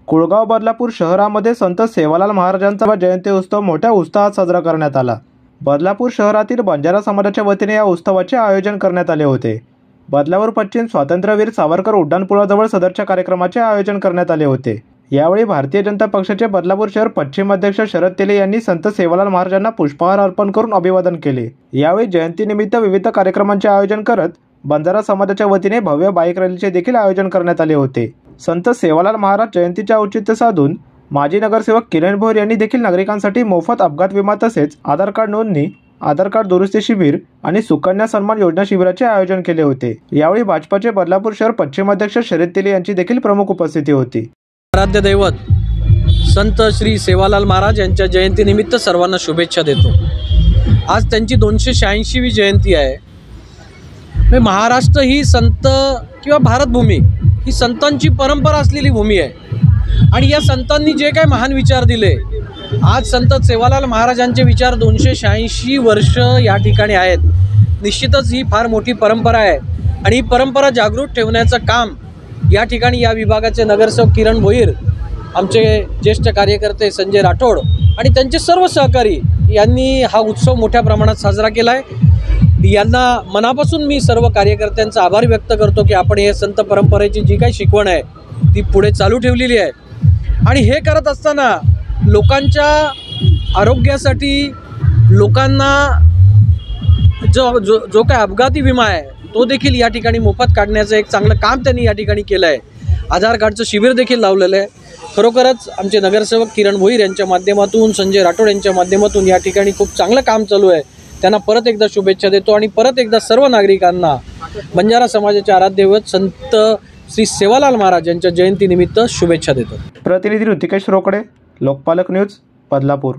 कुळगाव बदलापूर शहरामध्ये संत सेवालाल महाराजांचा जयंती उत्सव मोठ्या उत्साहात साजरा करण्यात आला। बदलापूर शहरातील बंजारा समाजाच्या वतीने या उत्सवाचे आयोजन करण्यात आले होते। बदलापूर पश्चिम स्वातंत्र्यवीर सावरकर उड्डाणपुलाजवळ सदरच्या कार्यक्रमाचे आयोजन करण्यात आले होते। यावेळी भारतीय जनता पक्षाचे बदलापूर शहर पश्चिम अध्यक्ष शरद तेले यांनी संत सेवालाल महाराजांना पुष्पहार अर्पण करून अभिवादन केले। यावेळी जयंतीनिमित्त विविध कार्यक्रमांचे आयोजन करत बंजारा समाजाच्या वतीने भव्य बाईक रॅलीचे देखील आयोजन करण्यात आले होते। संत सेवालाल महाराज जयंतीचे औचित्य साधून माजी नगरसेवक किरण भोयर यांनी देखील नागरिकांसाठी मोफत अपघात विमा तसेच आधार कार्ड नोंदणी, आधार कार्ड दुरुस्ती शिबिर आणि सुकन्या सन्मान योजना शिबिराचे आयोजन केले होते। यावेळी भाजपाचे बदलापूर शहर पश्चिम अध्यक्ष शरद तेले यांची देखील प्रमुख उपस्थिती होती। आराध्य दैवत संत श्री सेवालाल महाराज यांच्या जयंतीनिमित्त सर्वांना शुभेच्छा देतो। आज त्यांची 286वी जयंती आहे। महाराष्ट्र ही संत किंवा भारतभूमी ही संतांची परंपरा असलेली भूमी आहे आणि या संतांनी जे काही महान विचार दिले, आज संत सेवालाल महाराजांचे विचार 286 वर्ष या ठिकाणी आहेत। निश्चितच ही फार मोठी परंपरा आहे आणि ही परंपरा जागृत ठेवण्याचं काम या ठिकाणी या विभागाचे नगरसेवक किरण भोयर, आमचे ज्येष्ठ कार्यकर्ते संजय राठोड आणि त्यांचे सर्व सहकारी यांनी हा उत्सव मोठ्या प्रमाणात साजरा केला आहे। यांना मनापासून मी सर्व कार्यकर्त्यांचा आभार व्यक्त करतो की आपण हे संत परंपरेची जी काही शिकवण आहे ती पुढे चालू ठेवलेली आहे आणि हे करत असताना लोकांच्या आरोग्यासाठी लोकांना जो काय अपघाती विमा आहे तो देखील या ठिकाणी मोफत काढण्याचं एक चांगलं काम त्यांनी या ठिकाणी केलं आहे। आधार कार्डचं शिबिर देखील लावलेलं आहे। खरोखरच आमचे नगरसेवक किरण भोयर यांच्या माध्यमातून, संजय राठोड यांच्या माध्यमातून या ठिकाणी खूप चांगलं काम चालू आहे। त्यांना परत एकदा शुभेच्छा देतो आणि परत एकदा सर्व नागरिकांना बंजारा समाजाचे आराध्य दैवत संत श्री सेवालाल महाराज यांच्या जयंतीनिमित्त शुभेच्छा देतो। प्रतिनिधी ऋतिकेश रोकडे, लोकपालक न्यूज, बदलापूर।